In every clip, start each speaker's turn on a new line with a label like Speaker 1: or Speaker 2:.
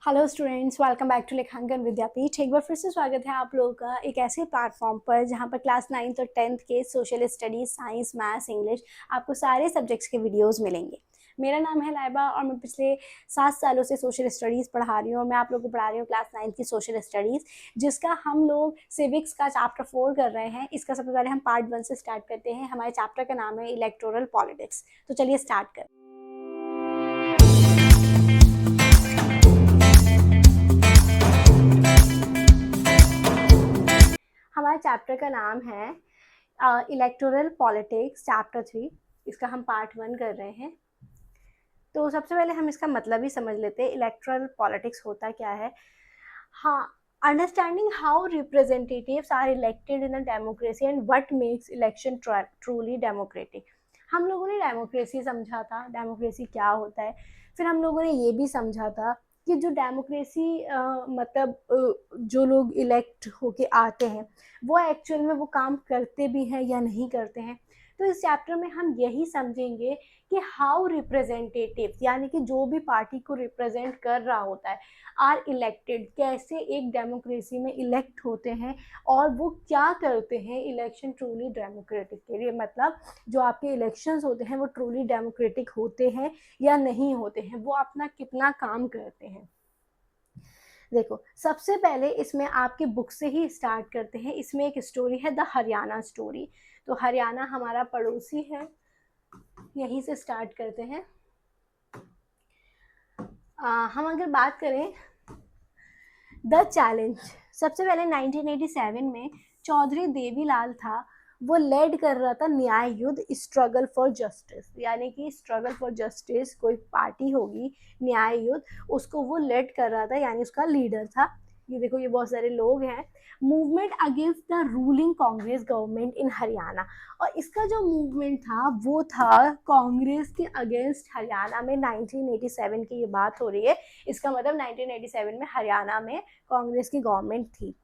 Speaker 1: Hello students, welcome back to लेखांकन विद्यापीठ। एक बार फिर से स्वागत है आप लोगों का एक ऐसे प्लेटफॉर्म पर जहां पर क्लास 9th और 10th के social studies, science, maths, English आपको सारे सब्जेक्ट्स के वीडियोस मिलेंगे। मेरा नाम है लाइबा और मैं पिछले 7 सालों से सोशल स्टडीज़ पढ़ा रही हूँ और मैं आप लोगों को पढ़ा रही हूँ क्लास 9th की सोशल स्टडीज़, जिसका हम लोग सिविक्स का चैप्टर 4 कर रहे हैं। इसका सबसे पहले हम पार्ट 1 से स्टार्ट करते हैं। हमारे चैप्टर का नाम है इलेक्टोरल पॉलिटिक्स। तो चलिए स्टार्ट करते हैं। हमारे चैप्टर का नाम है इलेक्टोरल पॉलिटिक्स चैप्टर 3। इसका हम पार्ट 1 कर रहे हैं। तो सबसे पहले हम इसका मतलब ही समझ लेते हैं, इलेक्टोरल पॉलिटिक्स होता क्या है। हाँ, understanding how representatives are elected in a democracy and what makes election truly democratic. हम लोगों ने डेमोक्रेसी समझा था, डेमोक्रेसी क्या होता है। फिर हम लोगों ने ये भी समझा था कि जो डेमोक्रेसी जो लोग इलेक्ट होके आते हैं वो एक्चुअल में वो काम करते भी हैं या नहीं करते हैं। तो इस चैप्टर में हम यही समझेंगे कि हाउ रिप्रेजेंटेटिव, यानी कि जो भी पार्टी को रिप्रेजेंट कर रहा होता है, आर इलेक्टेड, कैसे एक डेमोक्रेसी में इलेक्ट होते हैं और वो क्या करते हैं इलेक्शन ट्रूली डेमोक्रेटिक के लिए। मतलब जो आपके इलेक्शंस होते हैं वो ट्रूली डेमोक्रेटिक होते हैं या नहीं होते हैं, वो अपना कितना काम करते हैं। देखो, सबसे पहले इसमें आपके बुक से ही स्टार्ट करते हैं। इसमें एक स्टोरी है, द हरियाणा स्टोरी। तो हरियाणा हमारा पड़ोसी है, यहीं से स्टार्ट करते हैं। हम अगर बात करें द चैलेंज, सबसे पहले 1987 में चौधरी देवीलाल था, वो लेड कर रहा था न्याय युद्ध, स्ट्रगल फॉर जस्टिस। यानी कि स्ट्रगल फॉर जस्टिस कोई पार्टी होगी, न्याय युद्ध, उसको वो लेड कर रहा था, यानी उसका लीडर था। ये देखो, ये बहुत सारे लोग हैं। Movement against the ruling Congress government in Haryana. और इसका जो मूवमेंट था वो था कांग्रेस के अगेंस्ट हरियाणा में। 1987 की ये बात हो रही है, इसका मतलब 1987 में हरियाणा में कांग्रेस की गवर्नमेंट थी।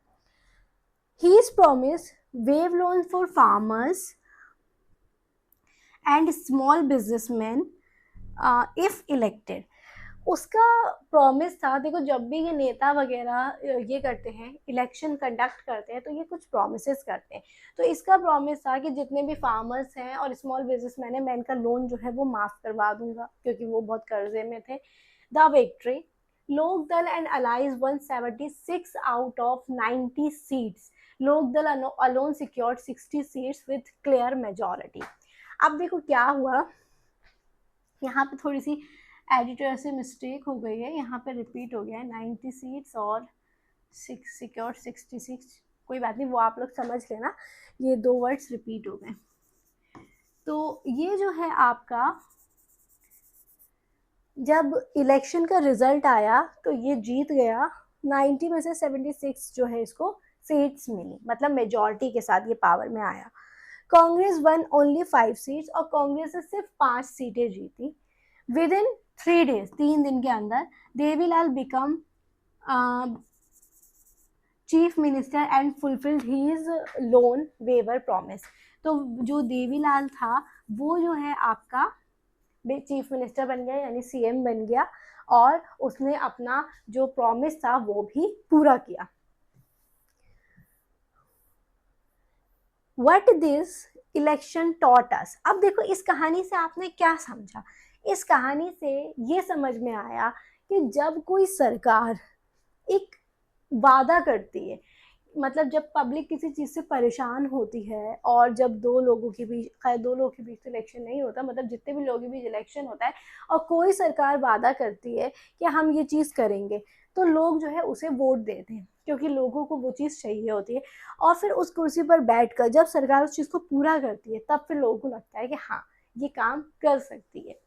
Speaker 1: He is promise wave loan for farmers and small businessman if elected. उसका प्रॉमिस था। देखो, जब भी ये नेता वगैरह ये करते हैं, इलेक्शन कंडक्ट करते हैं, तो ये कुछ प्रॉमिसेस करते हैं। तो इसका प्रॉमिस था कि जितने भी फार्मर्स हैं और स्मॉल बिजनेसमैन है, मैं इनका लोन जो है वो माफ करवा दूंगा, क्योंकि वो बहुत कर्जे में थे। The victory, Lok Dal and allies won 76 out of 90 seats. Lok Dal alone secured 60 seats with clear majority. अब देखो क्या हुआ, यहाँ पे थोड़ी सी एडिटर से मिस्टेक हो गई है, यहाँ पे रिपीट हो गया है 90 सीट्स और सिक्योर 66। कोई बात नहीं, वो आप लोग समझ लेना, ये 2 वर्ड्स रिपीट हो गए। तो ये जो है आपका, जब इलेक्शन का रिजल्ट आया तो ये जीत गया। 90 में से 76 जो है इसको सीट्स मिली, मतलब मेजॉरिटी के साथ ये पावर में आया। कांग्रेस वन ओनली 5 सीट्स, और कांग्रेस ने सिर्फ 5 सीटें जीती। विद इन 3 डेज, 3 दिन के अंदर, Devi Lal become chief minister and fulfilled his loan waiver promise. तो जो देवीलाल था वो जो है आपका चीफ मिनिस्टर बन गया, यानी सीएम बन गया, और उसने अपना जो प्रॉमिस था वो भी पूरा किया। What this election taught us. अब देखो, इस कहानी से आपने क्या समझा। इस कहानी से ये समझ में आया कि जब कोई सरकार एक वादा करती है, मतलब जब पब्लिक किसी चीज़ से परेशान होती है, और जब दो लोगों के बीच, खैर 2 लोगों के बीच तो इलेक्शन नहीं होता, मतलब जितने भी लोगों के बीच इलेक्शन होता है, और कोई सरकार वादा करती है कि हम ये चीज़ करेंगे, तो लोग जो है उसे वोट देते हैं, क्योंकि लोगों को वो चीज़ चाहिए होती है। और फिर उस कुर्सी पर बैठकर जब सरकार उस चीज़ को पूरा करती है, तब फिर लोगों को लगता है कि हाँ, ये काम कर सकती है।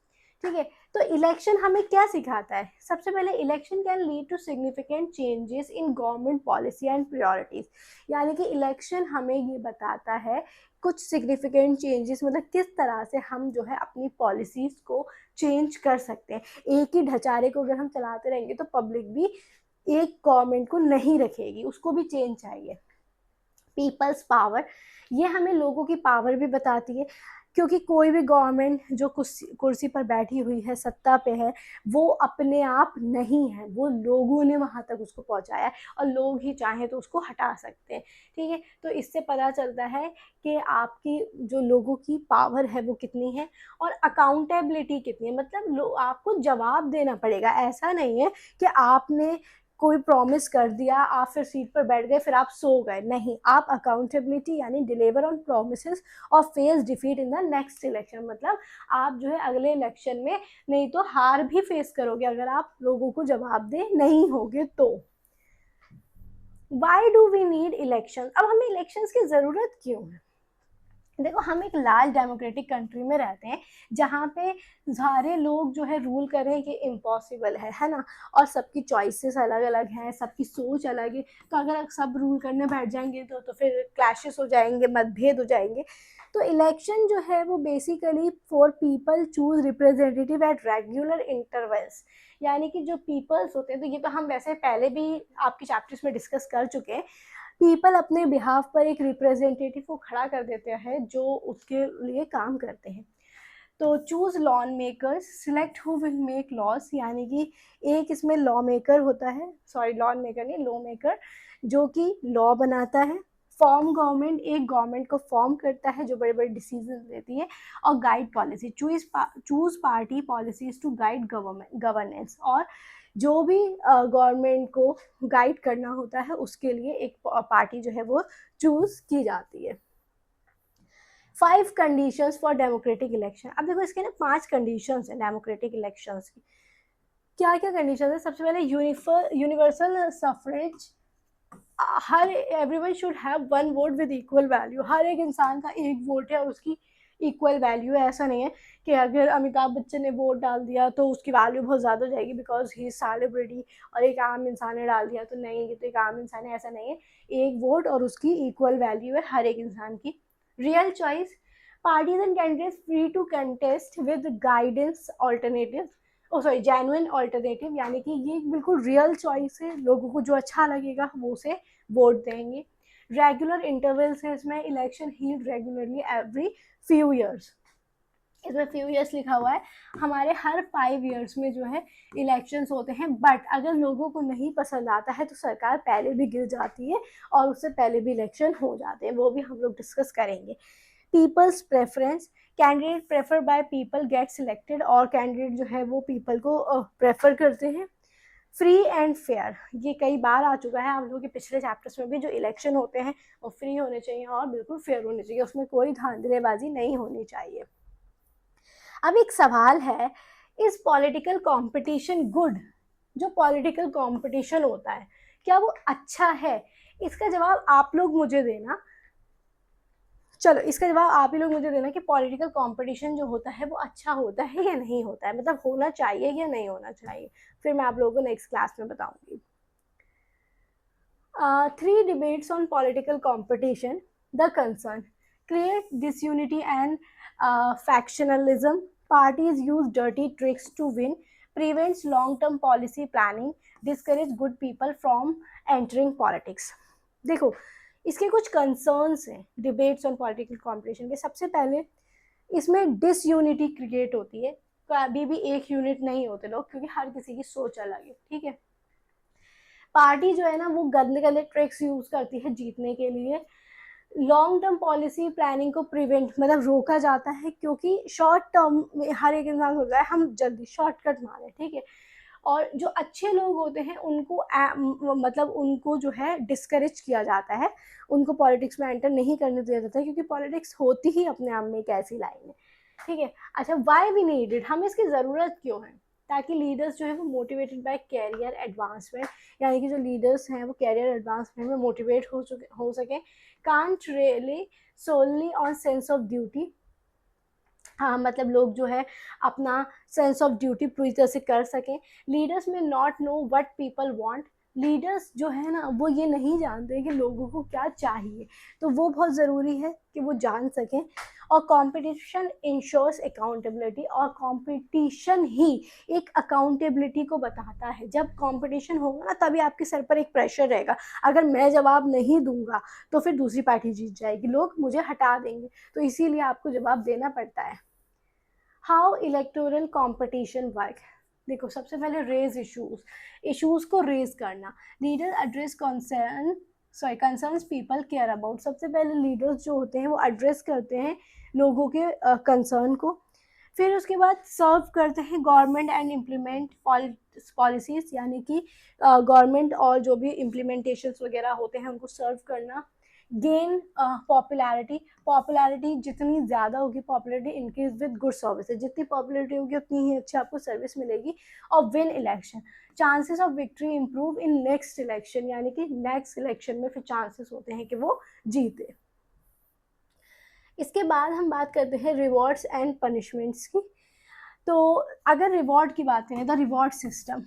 Speaker 1: ठीक है, तो इलेक्शन हमें क्या सिखाता है। सबसे पहले, election can lead to significant changes in government policy and priorities. यानी कि इलेक्शन हमें ये बताता है कुछ सिग्निफिकेंट चेंजेस, मतलब किस तरह से हम जो है अपनी पॉलिसीज को चेंज कर सकते हैं। एक ही ढचारे को अगर हम चलाते रहेंगे तो पब्लिक भी एक गवर्नमेंट को नहीं रखेगी, उसको भी चेंज चाहिए। पीपल्स पावर, ये हमें लोगों की पावर भी बताती है। क्योंकि कोई भी गवर्नमेंट जो कुर्सी पर बैठी हुई है, सत्ता पे है, वो अपने आप नहीं है, वो लोगों ने वहाँ तक उसको पहुँचाया है और लोग ही चाहें तो उसको हटा सकते हैं, ठीक है। तो इससे पता चलता है कि आपकी जो लोगों की पावर है वो कितनी है और अकाउंटेबिलिटी कितनी है, मतलब आपको जवाब देना पड़ेगा। ऐसा नहीं है कि आपने कोई प्रॉमिस कर दिया, आप फिर सीट पर बैठ गए, फिर आप सो गए, नहीं, आप अकाउंटेबिलिटी यानी डिलीवर ऑन प्रोमिस और face defeat in the next election, मतलब आप जो है अगले इलेक्शन में नहीं तो हार भी फेस करोगे अगर आप लोगों को जवाब दे नहीं होगे तो। Why do we need election, अब हमें इलेक्शंस की जरूरत क्यों है? देखो, हम एक लार्ज डेमोक्रेटिक कंट्री में रहते हैं जहाँ पे सारे लोग जो है रूल करें कि इम्पॉसिबल है ना, और सबकी चॉइसेस अलग अलग हैं, सबकी सोच अलग है। तो अगर सब रूल करने बैठ जाएंगे तो फिर क्लैशेस हो जाएंगे, मतभेद हो जाएंगे। तो इलेक्शन जो है वो basically for people choose representative at regular intervals, यानी कि जो पीपल्स होते हैं, तो ये तो हम वैसे पहले भी आपके चैप्टर्स में डिस्कस कर चुके हैं, पीपल अपने बिहाफ पर एक रिप्रेजेंटेटिव को खड़ा कर देते हैं जो उसके लिए काम करते हैं। तो choose law makers, select who will make laws, यानी कि एक इसमें लॉ मेकर होता है, सॉरी लॉ मेकर नहीं, लॉ मेकर, जो कि लॉ बनाता है। फॉर्म गवर्नमेंट, एक गवर्नमेंट को फॉर्म करता है जो बड़े बड़े डिसीजन लेती है। और guide policy, choose party policies to guide governance, और जो भी गवर्नमेंट को गाइड करना होता है उसके लिए एक पार्टी जो है वो चूज की जाती है। 5 कंडीशंस फॉर डेमोक्रेटिक इलेक्शन, अब देखो इसके ना 5 कंडीशंस है डेमोक्रेटिक इलेक्शंस की। क्या क्या कंडीशन है? सबसे पहले यूनिवर्सल सफरेज, हर everyone should have one vote with equal value, हर एक इंसान का एक वोट है और उसकी इक्वल वैल्यू है। ऐसा नहीं है कि अगर अमिताभ बच्चन ने वोट डाल दिया तो उसकी वैल्यू बहुत ज़्यादा हो जाएगी बिकॉज ही सेलिब्रिटी, और एक आम इंसान ने डाल दिया तो नहीं, ये तो एक आम इंसान है, ऐसा नहीं है। एक वोट और उसकी इक्वल वैल्यू है हर एक इंसान की। Real choice, parties and candidates free to contest with guidance alternative, oh sorry genuine alternative, यानी कि ये बिल्कुल रियल चॉइस है, लोगों को जो अच्छा लगेगा वो उसे वोट देंगे। रेगुलर इंटरवल्स है इसमें, election held regularly every few years, इसमें फ्यू ईयर्स लिखा हुआ है, हमारे हर 5 ईयर्स में जो है इलेक्शंस होते हैं। बट अगर लोगों को नहीं पसंद आता है तो सरकार पहले भी गिर जाती है और उससे पहले भी इलेक्शन हो जाते हैं, वो भी हम लोग डिस्कस करेंगे। People's preference, candidate prefer by people get selected, और कैंडिडेट जो है वो पीपल को प्रेफर करते हैं। फ्री एंड फेयर, ये कई बार आ चुका है आप लोगों के पिछले चैप्टर्स में भी, जो इलेक्शन होते हैं वो फ्री होने चाहिए और बिल्कुल फेयर होने चाहिए, उसमें कोई धांधलेबाजी नहीं होनी चाहिए। अब एक सवाल है, इज पॉलिटिकल कंपटीशन गुड? जो पॉलिटिकल कंपटीशन होता है क्या वो अच्छा है? इसका जवाब आप लोग मुझे देना। चलो इसका जवाब आप ही लोग मुझे देना कि पॉलिटिकल कंपटीशन जो होता है वो अच्छा होता है या नहीं होता है, मतलब होना चाहिए या नहीं होना चाहिए, फिर मैं आप लोगों को नेक्स्ट क्लास में बताऊंगी। 3 debates on political competition. The concern, create disunity and factionalism. Parties use dirty tricks to win. Prevents long-term policy planning. Discourage good people from entering politics. देखो इसके कुछ कंसर्न्स हैं डिबेट्स ऑन पॉलिटिकल कॉम्पिटिशन के। सबसे पहले इसमें disunity create होती है, कभी भी एक यूनिट नहीं होते लोग, क्योंकि हर किसी की सोच अलग है, ठीक है। पार्टी जो है ना वो गंदे गंदे ट्रिक्स यूज करती है जीतने के लिए। लॉन्ग टर्म पॉलिसी प्लानिंग को प्रिवेंट, मतलब रोका जाता है, क्योंकि शॉर्ट टर्म में हर एक इंसान सोचता है हम जल्दी शॉर्टकट मारे, ठीक है। और जो अच्छे लोग होते हैं उनको मतलब उनको जो है डिस्करेज किया जाता है, उनको पॉलिटिक्स में एंटर नहीं करने दिया जाता है, क्योंकि पॉलिटिक्स होती ही अपने आप में एक ऐसी लाइन है, ठीक है। अच्छा, वाई वी नीड इट, हमें इसकी ज़रूरत क्यों है? ताकि लीडर्स जो है वो मोटिवेटेड बाय कैरियर एडवांसमेंट, यानी कि जो लीडर्स हैं वो कैरियर एडवांसमेंट में मोटिवेट हो सके। Can't really solely on sense of duty, हाँ मतलब लोग जो है अपना सेंस ऑफ ड्यूटी पूरी तरह से कर सकें। लीडर्स में not know what people want, leaders जो है ना वो ये नहीं जानते कि लोगों को क्या चाहिए, तो वो बहुत ज़रूरी है कि वो जान सकें। और कंपटीशन इंश्योर्स अकाउंटेबिलिटी, और कंपटीशन ही एक अकाउंटेबिलिटी को बताता है। जब कंपटीशन होगा ना तभी आपके सर पर एक प्रेशर रहेगा, अगर मैं जवाब नहीं दूंगा तो फिर दूसरी पार्टी जीत जाएगी, लोग मुझे हटा देंगे, तो इसीलिए आपको जवाब देना पड़ता है। हाउ इलेक्टोरल कंपटीशन वर्क, देखो सबसे पहले रेज इश्यूज को रेज करना। Leader address concerns people care about, सबसे पहले लीडर्स जो होते हैं वो एड्रेस करते हैं लोगों के कंसर्न को। फिर उसके बाद सर्व करते हैं गवर्नमेंट एंड इम्प्लीमेंट पॉलिसीज, यानी कि गवर्नमेंट और जो भी इम्प्लीमेंटेशन वगैरह होते हैं उनको सर्व करना। गेन पॉपुलैरिटी जितनी ज़्यादा होगी, popularity increase with good services, जितनी पॉपुलैरिटी होगी उतनी ही अच्छी आपको सर्विस मिलेगी। और win election, chances of victory improve in next election, यानी कि नेक्स्ट इलेक्शन में फिर चांसेस होते हैं कि वो जीते। इसके बाद हम बात करते हैं रिवॉर्ड्स एंड पनिशमेंट्स की। तो अगर रिवॉर्ड की बात करें, the reward system,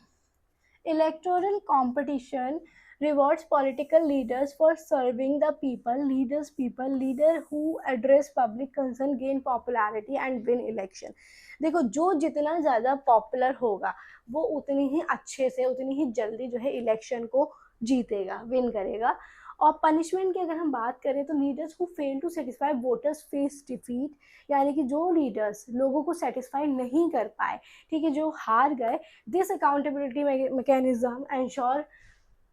Speaker 1: electoral competition rewards political leaders for serving the people, leader who address public concern gain popularity and win election। देखो जो जितना ज़्यादा पॉपुलर होगा वो उतनी ही अच्छे से, उतनी ही जल्दी जो है इलेक्शन को जीतेगा, विन करेगा। और पनिशमेंट की अगर हम बात करें तो leaders who fail to satisfy voters face defeat, यानी कि जो लीडर्स लोगों को सेटिस्फाई नहीं कर पाए, ठीक है, जो हार गए, this accountability mechanism ensure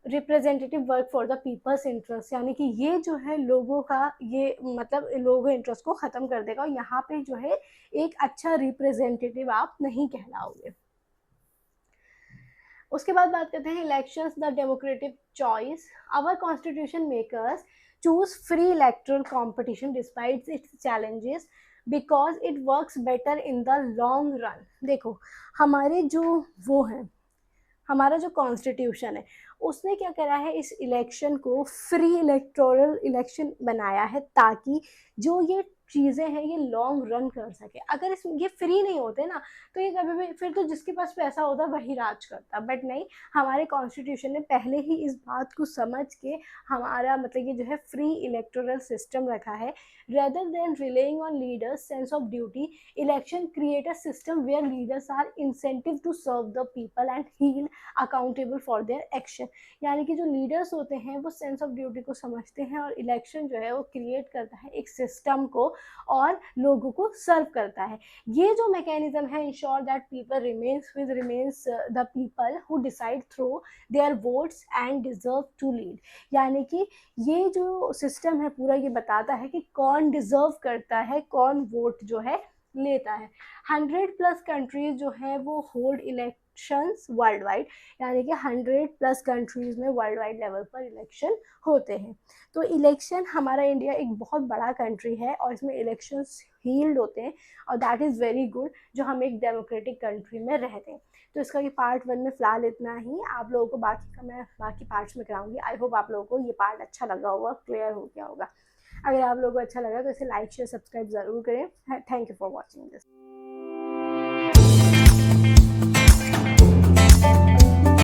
Speaker 1: representative work for the people's interest, यानी कि ये जो है लोगों का, ये मतलब लोगों इंटरेस्ट को ख़त्म कर देगा, और यहाँ पे जो है एक अच्छा रिप्रेजेंटेटिव आप नहीं कहलाओगे। उसके बाद बात करते हैं elections the democratic choice, our constitution makers choose free electoral competition despite its challenges because it works better in the long run. देखो हमारे जो वो हैं, हमारा जो कॉन्स्टिट्यूशन है उसने क्या करा है, इस इलेक्शन को फ्री इलेक्टोरल इलेक्शन बनाया है ताकि जो ये चीज़ें हैं ये लॉन्ग रन कर सके। अगर इस ये फ्री नहीं होते ना तो ये कभी भी, फिर तो जिसके पास पैसा होता वही राज करता, बट नहीं, हमारे कॉन्स्टिट्यूशन ने पहले ही इस बात को समझ के हमारा मतलब ये जो है फ्री इलेक्टोरल सिस्टम रखा है। Rather than relying on leaders sense of duty, election create a system where leaders are incentive to serve the people and held accountable for their action, यानी कि जो लीडर्स होते हैं वो सेंस ऑफ ड्यूटी को समझते हैं और इलेक्शन जो है वो क्रिएट करता है एक सिस्टम को और लोगों को सर्व करता है। ये जो मैकेनिज्म है ensure that people remains the people who decide through their votes and deserve to lead, यानी कि ये जो सिस्टम है पूरा ये बताता है कि कौन डिजर्व करता है, कौन वोट जो है लेता है। 100+ कंट्रीज जो है वो होल्ड इलेक्शंस वर्ल्ड वाइड, यानी कि 100+ कंट्रीज में वर्ल्ड वाइड लेवल पर इलेक्शन होते हैं। तो इलेक्शन, हमारा इंडिया एक बहुत बड़ा कंट्री है और इसमें इलेक्शंस हील्ड होते हैं और दैट इज़ वेरी गुड, जो हम एक डेमोक्रेटिक कंट्री में रहते हैं। तो इसका ये पार्ट 1 में फ़िलहाल इतना ही, आप लोगों को बाकी का मैं बाकी पार्ट्स में कराऊंगी। आई होप आप लोगों को ये पार्ट अच्छा लगा होगा, क्लियर हो गया होगा। अगर आप लोगों को अच्छा लगा तो इसे लाइक शेयर सब्सक्राइब ज़रूर करें। Thank you for watching this.